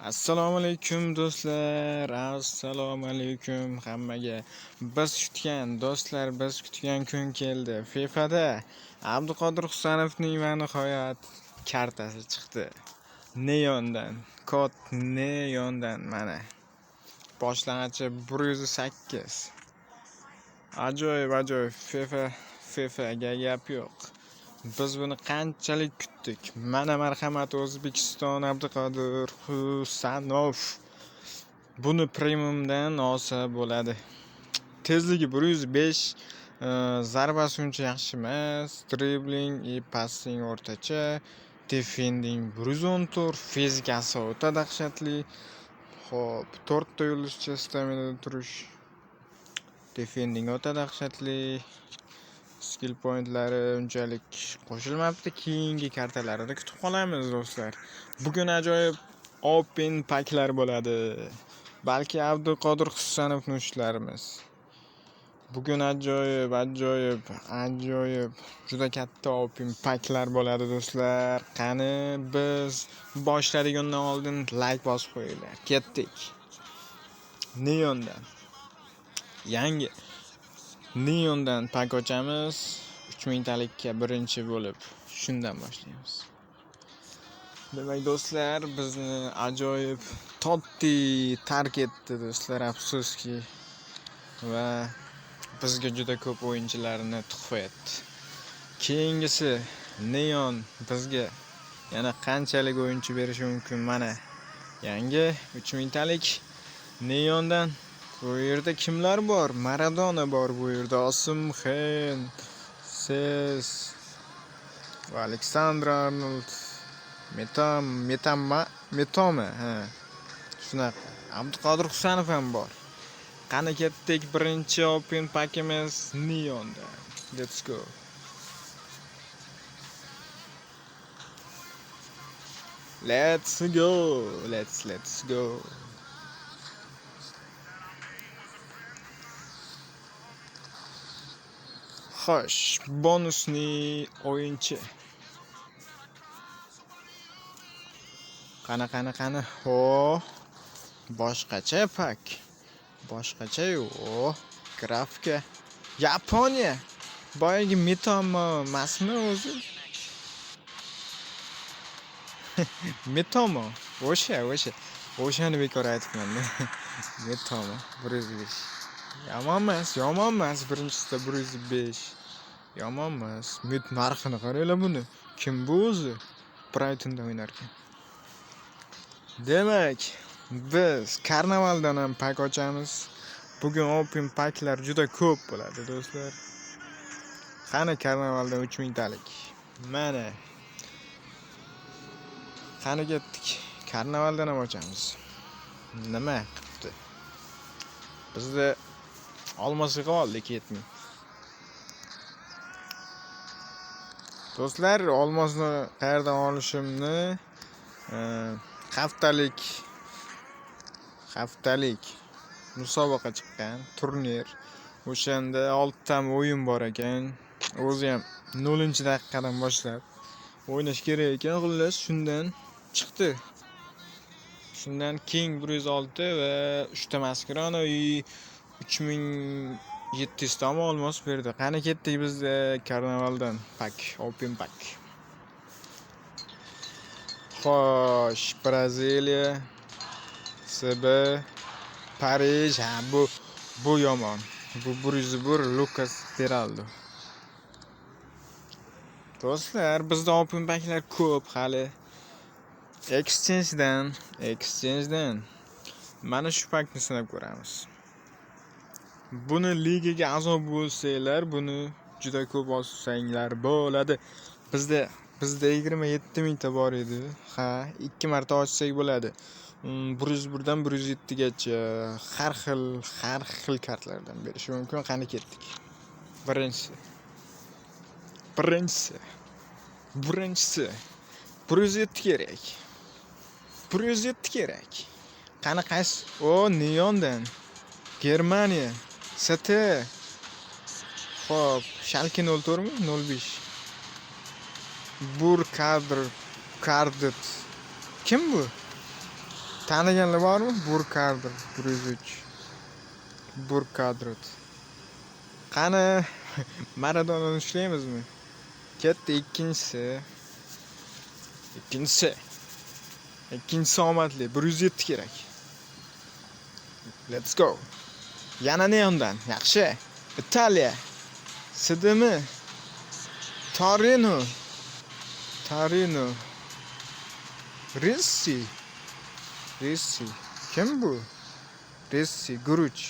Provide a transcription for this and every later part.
Assalomu alaykum do'stlar, assalomu alaykum hammaga. Biz kutgan kun keldi. FIFAda Abduqodir Husanovning va nihoyat kartasi chiqdi. Neondan, kod Neondan mana. Boshlang'ichi 108. Ajoyib FIFAga gap yo'q. Biz buni qanchalik kutdik. Mana marhamat O'zbekiston Abduqodir Husanov. Buni premiumdan olsa bo'ladi. Tezligi 105, zarbasi uncha yaxshi emas, dribbling и passing o'rtacha, defending 114, fizikasi o'ta dahshatli. Xo'p, 4 ta yulduzcha staminada turish. Defending o'ta dahshatli. Skill pointlari unchalik qo'shilmabdi. Keyingi kartalarida kutib qolamiz do'stlar. Bugun ajoyib open paklar bo'ladi. Balki Abduqodir Husanovni ushlarimiz. Bugun ajoyib juda katta open paklar bo'ladi do'stlar. Qani biz boshladigandan oldin like bosib qo'yinglar. Ketdik. Neondan yangi Neondan pak ochamiz. 3000 talikka birinchi bo'lib shundan boshlaymiz. Demak do'stlar, bizni ajoyib Totti tark etdi do'stlar, afsuski. Va bizga juda ko'p o'yinchilarni tuhfa etdi. Keyingisi Neon bizga yana qanchalik o'yinchi berishi mumkin? Mana yangi 3000 talik Neondan. Bu yerda kimlar bor? Maradona bor bu yerda, Osimhen, Ses, Aleksandr Arnold, Metoma, shunaqa. Abduqodir Husanov ham bor. Qani ketdik, birinchi open pakimiz Neonda. Let's go. Let's go. Xo'sh, bonusli o'yinchi. Qani. Ho, boshqacha pak. Boshqacha-yu. Grafika. Yaponiya. Boyagi Mitoma emasmi o'zi? Mitoma. O'shani bekor aytibman-da. Mitoma 105. Yomon emas. Birinchisida 105. Yomon emas. Narxini qaranglar buni. Kim bu o'zi? Brightonda o'ynar ekan. Demak, biz karnavaldan ham pak ochamiz. Bugun open paklar juda ko'p bo'ladi do'stlar. Qani karnavaldan 3000 talik. Mana. Qani ketdik. Karnavaldan ham ochamiz. Nima qilibdi? Bizda olmasa qoldi ketmay. Do'stlar, olmosni qayerdan olishimni haftalik musobaqa chiqqan, turnir. O'shanda 6 ta o'yin bor ekan. O'zi ham 0-daqiqadan boshlab o'ynash kerak ekan, xullas shundan chiqdi. Shundan King 106 va 3 ta maskarona 3700 ta olmos berdi. Qani ketdik bizda karnavaldan pak, open pak. Xo'sh, Braziliya, SB, Parij, bu yomon. Bu 101 Lucas Peraldo. Do'stlar, bizda open paklar ko'p hali. Exchange'dan mana shu pakni sinab ko'ramiz. Buni ligaga a'zo bo'lsanglar, buni juda ko'p olsanglar bo'ladi. Bizda 27000 ta bor edi. 2 marta ochsak bo'ladi. 101 dan 107 gacha har xil kartlardan berish mumkin. Qani ketdik. Birinchisi 107 kerak. 107 kerak. Qani qaysi? Neondan. Germaniya. ST. Xo'p, Schalke 04 mi? 05. Burkhardt. Kim bu? Taniganlar bormi? Burkadr 103. Burkadr. Qani Maradonani ushlaymizmi? Ketdi ikkinchisi omadli 107 kerak. Let's go. Yana neondan yaxshi. Italiya. Sidimi? Torino. Rissi. Kim bu? Rissi, Guruch.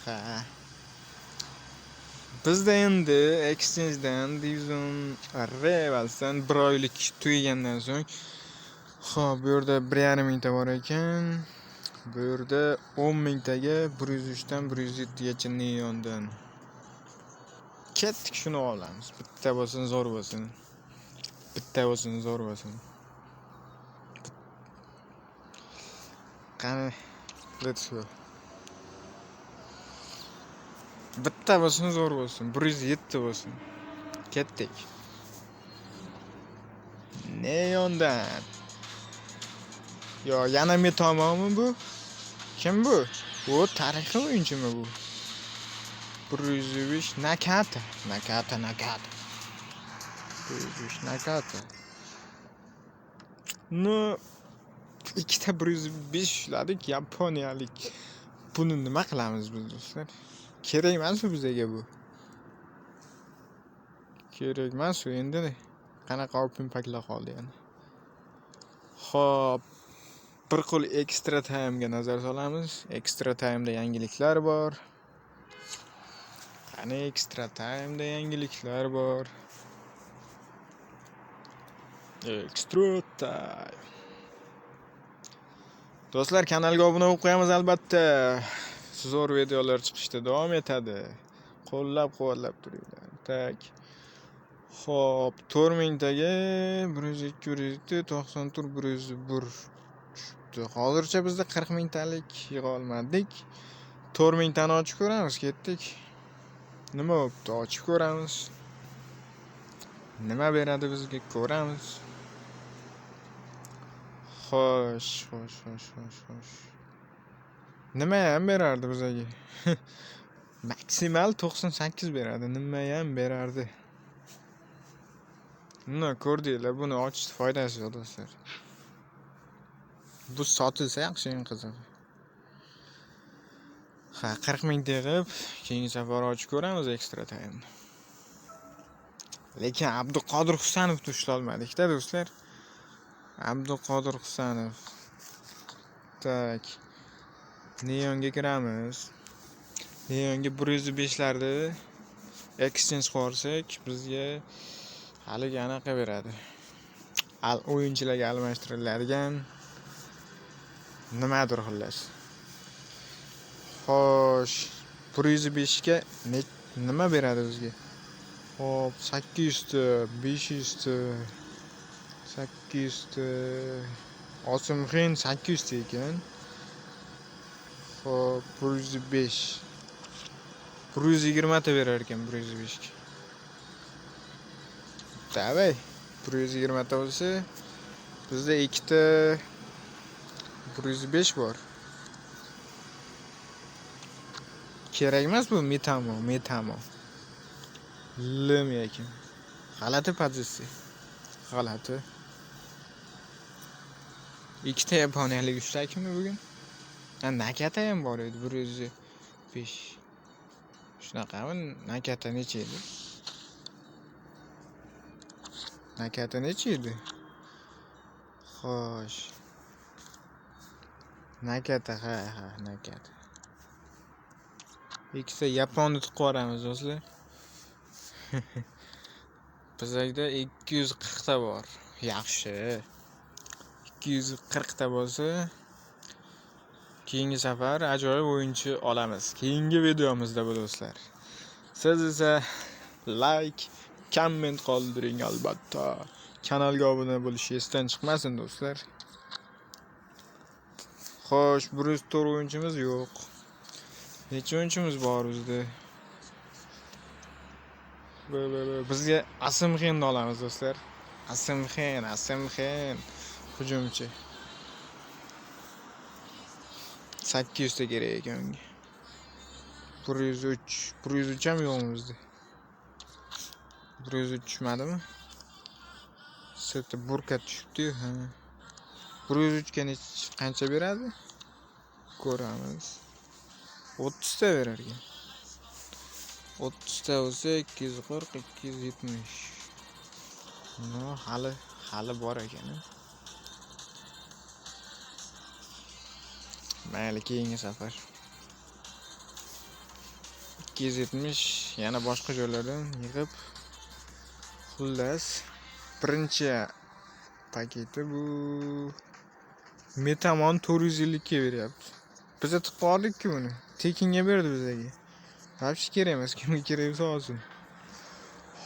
Ha. Bizda endi Exchange'dan Division Rivals'dan 1 oylik tugagandan so'ng xo'p, bu yerda 1,5 mingta bor ekan. Bu yerda 10 mingtaga 103 dan 107 gacha neondan. Ketdik, shuni olamiz. Bitta bo'lsin, zo'r bo'lsin. Qani, let's go. Bitta bo'lsin, zo'r bo'lsin. 107 bo'lsin. Ketdik. Neondan. Yo, yana Metamo'mi bu? Kim bu? Bu tarixiy o'yinchimi bu? 105 Nakata. 105 Nakata. No, ikkita 105 ushladik, yaponiyalik. Buni nima qilamiz biz do'stlar? Kerak emasmi bizga bu? Kerak emas endi. Qanaqa open paklar qoldi yana. Xo'p, bir qo'l extra time'ga nazar solamiz. Extra time'da yangiliklar bor. Qani extra time'da yangiliklar bor. Extra time. Do'stlar, kanalga obuna bo'lib qo'yamiz albatta. Zo'r videolar chiqishda davom etadi. Qo'llab-quvvatlab turinglar. Tak. Xo'p, 4 mingtaga 102 94 101 tushibdi. Hozircha bizda 40 mingtalik yig'a olmadik. 4 mingtani ochib ko'ramiz, ketdik. Nima bo'pti? Ochib ko'ramiz. Nima beradi bizga ko'ramiz. Xo'sh. Nima ham berardi bizga? Maksimal 98 beradi. Nima ham berardi? Buni ko'rdinglar, buni ochishni foydasi yo'q do'stlar. Bu sotilsa yaxshi, eng qizig'i. Ha, 40 ming tegib, keyingi safar ochib ko'ramiz extra time. Lekin Abduqodir Husanovni ushlay olmadik-da do'stlar. Abduqodir Husanov. Tak. Neonga kiramiz. Neonga 105 larni exchange qilsak, bizga haliga anaqa beradi. O'yinchilarga almashtiriladigan nimadir xullas. Xo'sh, 105 ga nima beradi bizga? Hop, 800 ta, 500 ta, 800 ta. Osimxin 800 ta ekan. Hop, 105. 120 ta berar ekan 105 ga. Davay, 120 ta bo'lsa, bizda ikkita 105 bor. Kerak emas bu Metamo. Lim ekan. G'alati pozitsiya. G'alati. Ikkita yaponiyalik ushladikmi bugun? Nakata ham bor edi 105. Shunaqami? Nakata necha edi? Xo'sh. Nakata, ha, Nakata. Ikkita yaponni tutib qo'yamiz do'stlar. Bizda 240 ta bor. Yaxshi. 240 ta bo'lsa, keyingi safar ajoyib o'yinchi olamiz. Keyingi videomizda bu do'stlar. Siz esa like, komment qoldiring albatta. Kanalga obuna bo'lish esdan chiqmasin do'stlar. Xo'sh, 104 o'yinchimiz yo'q. Necha o'yinchimiz bor bizda? Bizga Asimxinni olamiz do'stlar. Asimxin, hujumchi. 800 ta kerak ekan unga. 103 ham yo'qmi bizda? 103 tushmadimi? Sirti burka tushibdi. Ha. 103 ga qancha beradi? Ko'ramiz. 30 ta berar ekan. 30 ta bo'lsa 240, 270. No, hali bor ekan. Mayli, keyingi safar. 270 yana boshqa joylardan yig'ib, xullas birinchi paketi bu Metamon 450 ga beryapti. Biz aytib qoldik-ku buni. Tekinga berdi bizga. Hech kerak emas, kimga kerak bo'lsa olsin.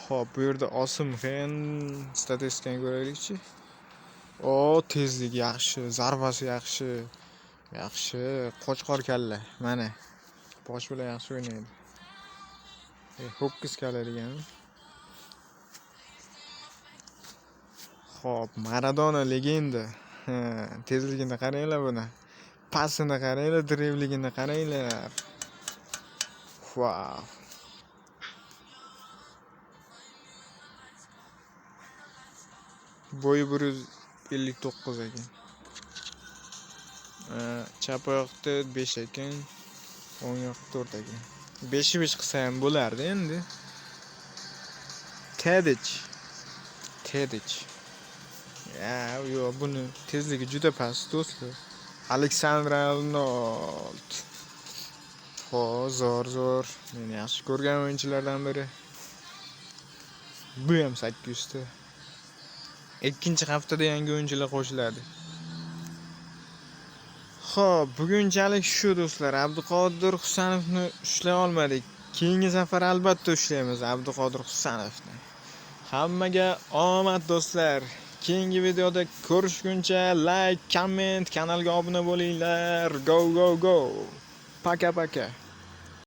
Xo'p, bu yerda Osimhen statistikani ko'raylikchi. Tezlik yaxshi, zarbasi yaxshi. Yaxshi, qo'chqor kalla. Mana. Bosh bilan yaxshi o'ynaydi. Ho'kiz kalla degani. Xo'p, Maradona legenda. Tezligini qaranglar buni. Pasini qaranglar, dribligini qaranglar. Wow. Bo'yi 159 ekan. Chap oyoqda 5 ekan, o'ng oyoqda 4 ekan. 5 qilsa ham bo'lardi endi. Tedic. Yo'q, buni tezligi juda past do'stlar. Aleksandr-Arnold. Zo'r. Men yaxshi ko'rgan o'yinchilardan biri. Bu ham 800 ta. Ikkinchi haftada yangi o'yinchilar qo'shiladi. Xo'p, bugunchalik shu do'stlar. Abduqodir Husanovni ushlay olmadik. Keyingi safar albatta ushlaymiz Abduqodir Husanovni. Hammaga omad do'stlar. Keyingi videoda ko'rishguncha like, comment, kanalga obuna bo'linglar. Go. Paka.